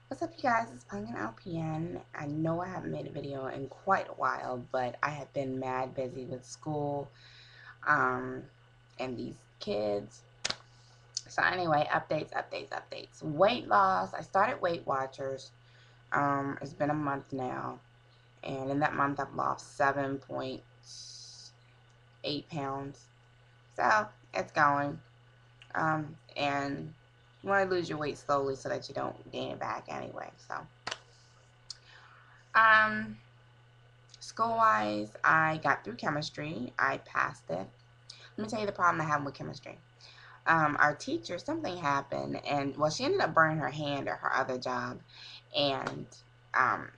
What's up, you guys? It's Pumpkin LPN. I know I haven't made a video in quite a while, but I have been mad busy with school, um, and these kids. So anyway, updates. Weight loss. I started Weight Watchers. It's been a month now, and in that month I've lost 7.8 pounds. So it's going. And you want to lose your weight slowly so that you don't gain it back anyway. So, um, school-wise, I got through chemistry. I passed it. Let me tell you the problem I have with chemistry. Our teacher, something happened, and well, she ended up burning her hand at her other job, and um,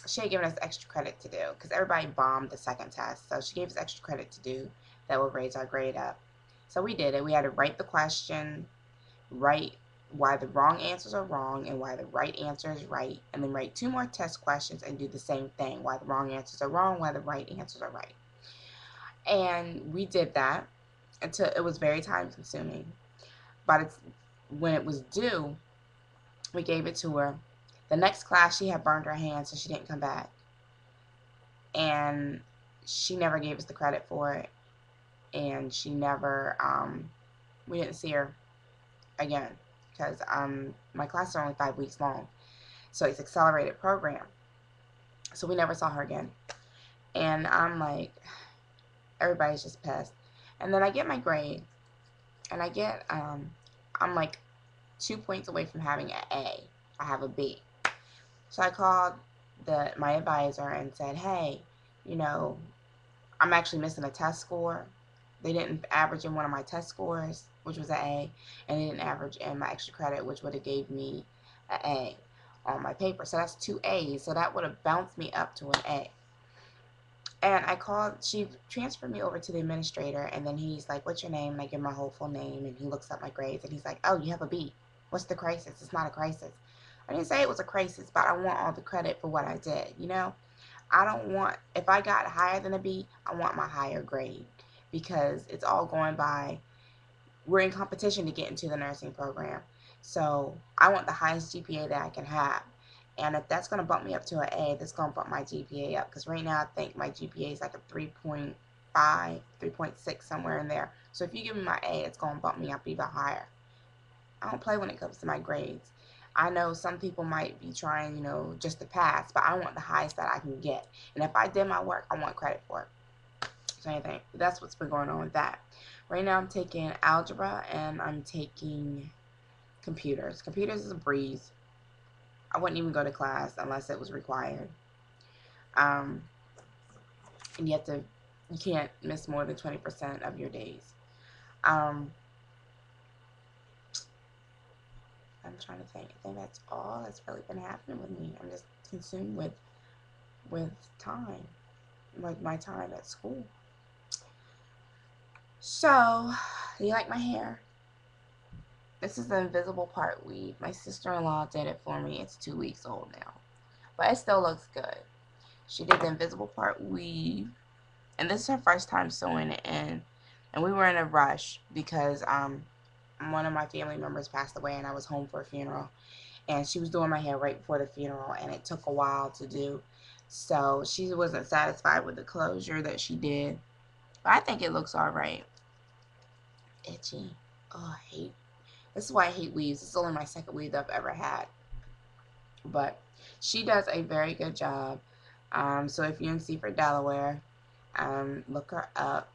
she had given us extra credit to do because everybody bombed the second test. So she gave us extra credit to do that would raise our grade up. So we did it. We had to write the question, write why the wrong answers are wrong and why the right answer is right, and then write two more test questions and do the same thing, why the wrong answers are wrong, why the right answers are right. And we did that until it was very time consuming. But when it was due, we gave it to her. The next class, she had burned her hand, so she didn't come back. And she never gave us the credit for it. And she never, we didn't see her again because my classes are only 5 weeks long. So it's accelerated program. So we never saw her again. And I'm like, everybody's just pissed. And then I get my grade, and I'm like 2 points away from having an A. I have a B. So I called my advisor and said, hey, you know, I'm actually missing a test score. They didn't average in one of my test scores, which was an A, and they didn't average in my extra credit, which would have gave me an A on my paper. So that's 2 A's. So that would have bounced me up to an A. And she transferred me over to the administrator, and then he's like, what's your name? And I give him my whole full name, and he looks up my grades, and he's like, oh, you have a B. What's the crisis? It's not a crisis. I didn't say it was a crisis, but I want all the credit for what I did, you know? I don't want, if I got higher than a B, I want my higher grade because it's all going by, we're in competition to get into the nursing program. So I want the highest GPA that I can have. And if that's going to bump me up to an A, that's going to bump my GPA up. Because right now I think my GPA is like a 3.5, 3.6, somewhere in there. So if you give me my A, it's going to bump me up even higher. I don't play when it comes to my grades. I know some people might be trying, just to pass, but I want the highest that I can get. And if I did my work, I want credit for it. So I think that's what's been going on with that. Right now I'm taking algebra and I'm taking computers. Computers is a breeze. I wouldn't even go to class unless it was required. Um, and you can't miss more than 20% of your days. Um, I'm trying to think. I think that's all that's really been happening with me. I'm just consumed with time, with my time at school. So, do you like my hair? This is the invisible part weave. My sister-in-law did it for me. It's 2 weeks old now, but it still looks good. She did the invisible part weave, and this is her first time sewing it in. And we were in a rush because one of my family members passed away, and I was home for a funeral. And she was doing my hair right before the funeral, and it took a while to do. So she wasn't satisfied with the closure that she did. But I think it looks alright. Itchy. Oh, I hate. This is why I hate weaves. This is only my second weave I've ever had. But she does a very good job. So if you're in Seaford, Delaware, look her up.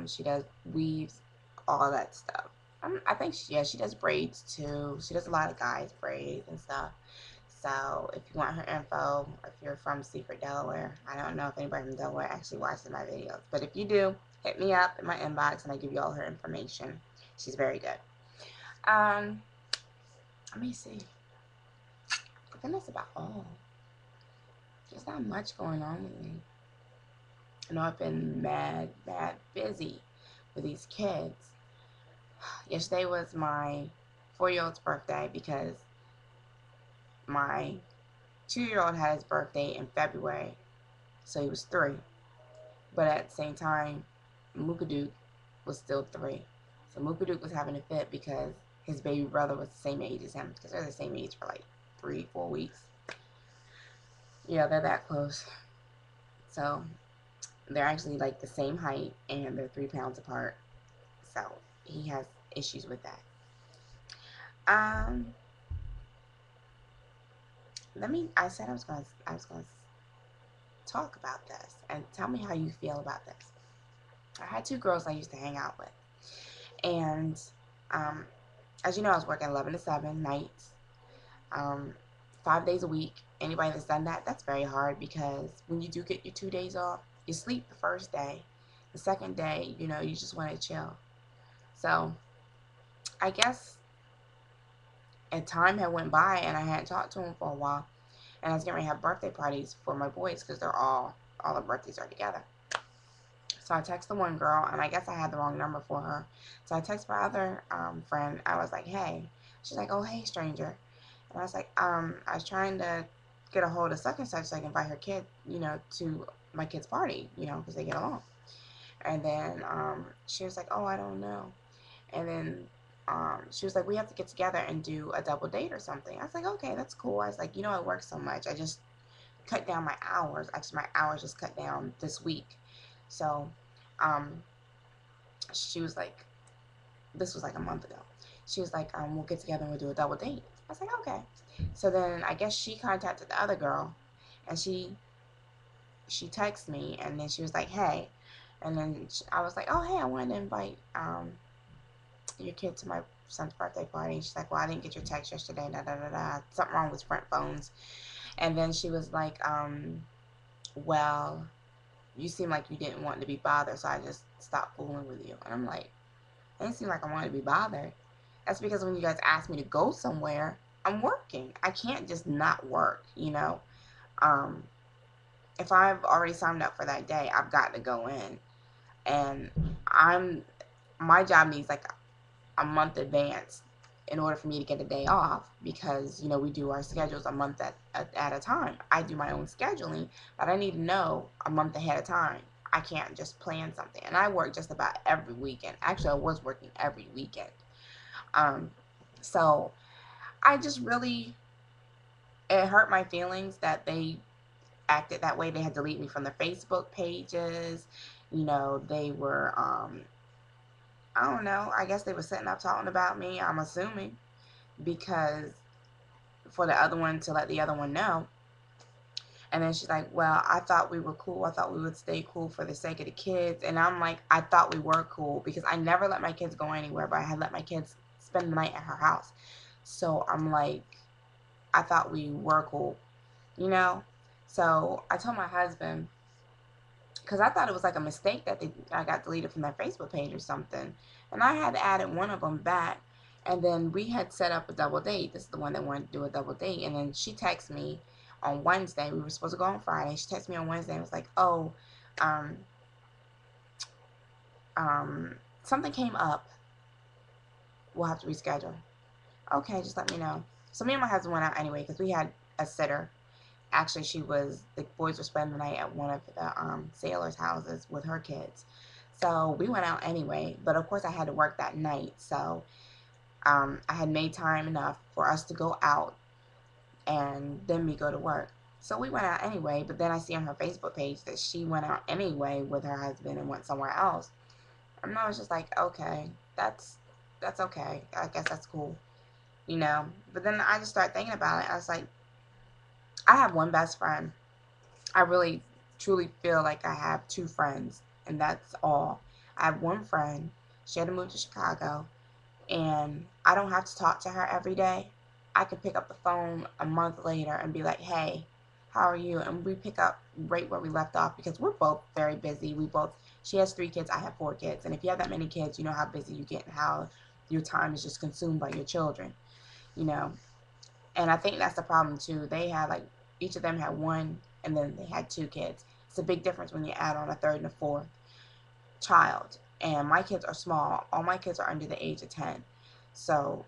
She does weaves, all that stuff. I think she does braids too. She does a lot of guys' braids and stuff. So if you want her info, if you're from Seaford, Delaware, I don't know if anybody from Delaware actually watches my videos, but if you do, hit me up in my inbox and I give you all her information. She's very good. Let me see. I think that's about all. There's not much going on with me. I know I've been mad busy with these kids. Yesterday was my 4-year-old's birthday because my 2-year-old had his birthday in February, so he was 3. But at the same time, Mookaduk was still 3. So Mookaduk was having a fit because his baby brother was the same age as him because they're the same age for like 3, 4 weeks. Yeah, they're that close. So they're actually like the same height and they're 3 pounds apart. So he has issues with that. Um, I said I was gonna talk about this and tell me how you feel about this. I had 2 girls I used to hang out with, and um, as you know, I was working 11 to 7 nights, um, 5 days a week. Anybody that's done that, that's very hard because when you do get your 2 days off, you sleep the first day. The second day, you just want to chill. So I guess a time had went by and I hadn't talked to him for a while, and I was getting ready to have birthday parties for my boys because they're all the birthdays are together. So I texted the one girl, and I guess I had the wrong number for her. So I texted my other friend. I was like, hey. She's like, oh, hey, stranger. And I was like, I was trying to get a hold of such and such so I can invite her kid, to my kid's party, because they get along. And then she was like, oh, I don't know. And then she was like, we have to get together and do a double date or something. I was like, okay, that's cool. I was like, I work so much. I just cut down my hours. Actually, my hours just cut down this week. So um, she was like, this was like a month ago. She was like, we'll get together and we'll do a double date. I was like, okay. So then I guess she contacted the other girl, and she texted me, and then she was like, hey. And then I was like, oh, hey, I wanted to invite your kid to my son's birthday party. She's like, well, I didn't get your text yesterday, da da da da. Something wrong with Sprint phones. And then she was like, well, you seem like you didn't want to be bothered, so I just stopped fooling with you. And I'm like, it didn't seem like I wanted to be bothered. That's because when you guys ask me to go somewhere, I'm working. I can't just not work. Um, if I've already signed up for that day, I've got to go in. And my job needs like a month advance in order for me to get a day off because we do our schedules a month at a time. I do my own scheduling, but I need to know a month ahead of time. I can't just plan something. And I work just about every weekend. Actually, I was working every weekend. So I just really, it hurt my feelings that they acted that way. They had deleted me from their Facebook pages. They were I don't know, I guess they were sitting up talking about me, I'm assuming, because for the other one to let the other one know. And then she's like, well, I thought we were cool. I thought we would stay cool for the sake of the kids. And I'm like, I thought we were cool because I never let my kids go anywhere, but I had let my kids spend the night at her house. So I'm like, I thought we were cool. So I told my husband, because I thought it was like a mistake that I got deleted from their Facebook page or something. And I had added one of them back. And then we had set up a double date. This is the one that wanted to do a double date. And then she texted me on Wednesday. We were supposed to go on Friday. She texted me on Wednesday and was like, oh, um, something came up. We'll have to reschedule. Okay, just let me know. So me and my husband went out anyway because we had a sitter. Actually, the boys were spending the night at one of the sailors' houses with her kids. So we went out anyway, but of course I had to work that night. So I had made time enough for us to go out and then me go to work. So we went out anyway, but then I see on her Facebook page that she went out anyway with her husband and went somewhere else. And I was just like, okay, that's okay. I guess that's cool. But then I just started thinking about it. I was like, I have one best friend. I really truly feel like I have 2 friends, and that's all. I have one friend. She had to move to Chicago, and I don't have to talk to her every day. I can pick up the phone a month later and be like, hey, how are you? And we pick up right where we left off because we're both very busy. She has 3 kids, I have 4 kids. And if you have that many kids, you know how busy you get and how your time is just consumed by your children, you know. And I think that's the problem too. They had each of them had 1 and then they had 2 kids. It's a big difference when you add on a 3rd and a 4th child. And my kids are small. All my kids are under the age of 10. So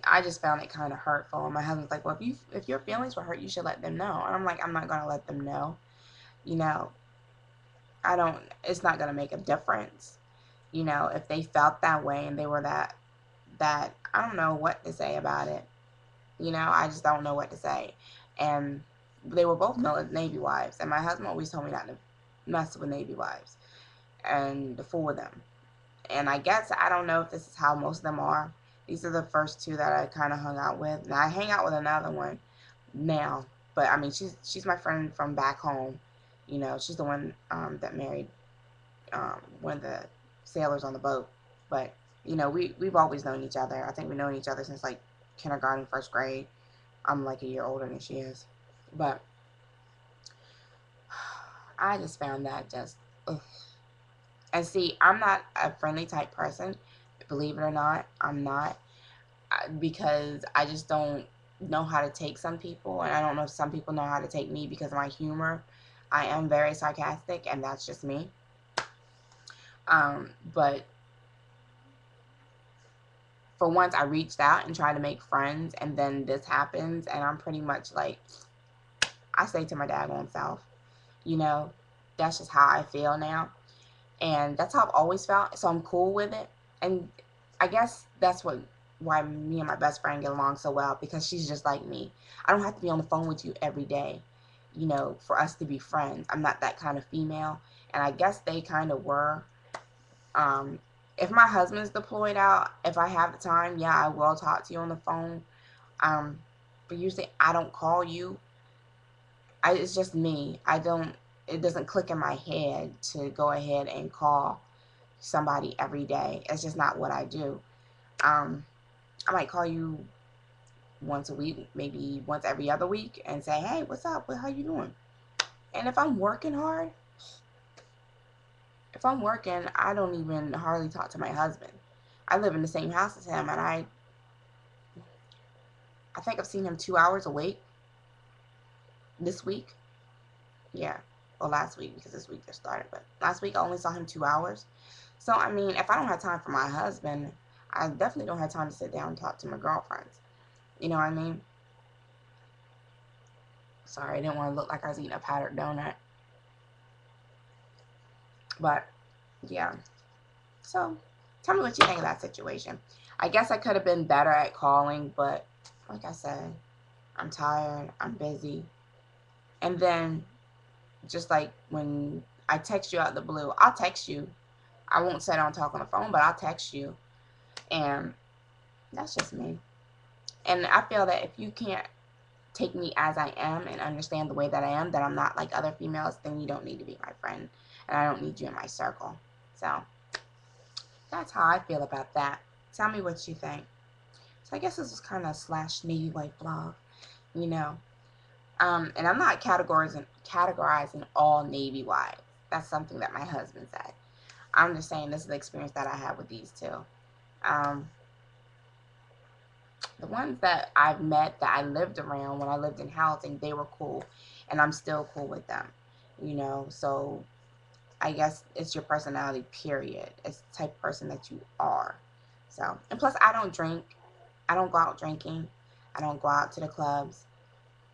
I just found it kind of hurtful. And my husband's like, well, if your feelings were hurt, you should let them know. And I'm like, I'm not going to let them know. You know, it's not going to make a difference. If they felt that way and they were that, I don't know what to say about it. You know, I just don't know what to say. And they were both Navy wives, and my husband always told me not to mess with Navy wives and to fool with them. And I guess I don't know if this is how most of them are. These are the first two that I kind of hung out with. Now I hang out with another one now, but I mean she's my friend from back home. You know, she's the one that married one of the sailors on the boat. But you know, we've always known each other. I think we've known each other since like kindergarten, first grade. I'm like a year older than she is. But I just found that just ugh. And see, I'm not a friendly type person. Believe it or not, I'm not, because I just don't know how to take some people, and I don't know if some people know how to take me because of my humor. I am very sarcastic, and that's just me. But for once, I reached out and tried to make friends, and then this happens, and I'm pretty much like, I say to my daggone self, you know, that's just how I feel now. And that's how I've always felt, so I'm cool with it. And I guess that's why me and my best friend get along so well, because she's just like me. I don't have to be on the phone with you every day, you know, for us to be friends. I'm not that kind of female, and I guess they kind of were. um if my husband's deployed out, if I have the time, yeah, I will talk to you on the phone. um but usually I don't call you. It's just me. It doesn't click in my head to go ahead and call somebody every day. It's just not what I do. Um, I might call you once a week, maybe once every other week, and say, "Hey, what's up? How you doing?" And if I'm working hard, if I'm working, I don't even hardly talk to my husband. I live in the same house as him, and I think I've seen him 2 hours a week this week. Yeah, well, last week, because this week just started, but last week I only saw him 2 hours. So I mean, if I don't have time for my husband, I definitely don't have time to sit down and talk to my girlfriends. You know what I mean? Sorry, I didn't want to look like I was eating a powdered donut. But yeah. So tell me what you think of that situation. I guess I could have been better at calling, but like I said, I'm tired, I'm busy. And then just like when I text you out of the blue, I'll text you. I won't sit down and talk on the phone, but I'll text you. And that's just me. And I feel that if you can't take me as I am and understand the way that I am, that I'm not like other females, then you don't need to be my friend. And I don't need you in my circle. So that's how I feel about that. Tell me what you think. So I guess this is kind of slash Navy wife blog, you know. And I'm not categorizing all Navy wives. That's something that my husband said. I'm just saying this is the experience that I had with these two. Um, the ones that I've met that I lived around when I lived in housing, they were cool, and I'm still cool with them. You know, so I guess it's your personality, period. It's the type of person that you are. So, and plus, I don't drink. I don't go out drinking. I don't go out to the clubs.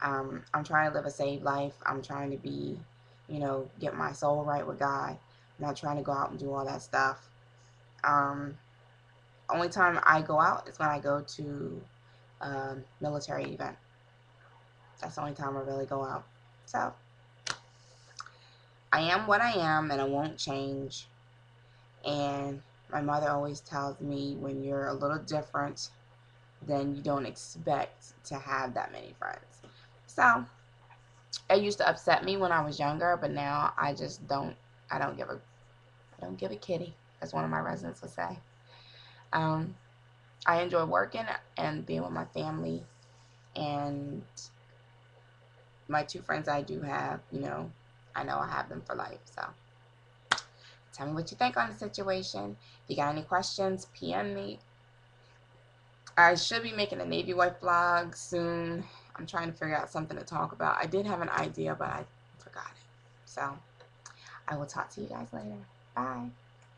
I'm trying to live a saved life. I'm trying to be, you know, get my soul right with God. I'm not trying to go out and do all that stuff. Um, Only time I go out is when I go to a military event. That's the only time I really go out. So, I am what I am, and I won't change. And my mother always tells me when you're a little different, then you don't expect to have that many friends. So it used to upset me when I was younger, but now I just don't. I don't give a. I don't give a kitty, as one of my residents would say. Um, I enjoy working and being with my family, and my two friends I do have. You know I have them for life. So tell me what you think on the situation. If you got any questions, PM me. I should be making a Navy wife vlog soon. I'm trying to figure out something to talk about. I did have an idea, but I forgot it. So I will talk to you guys later. Bye.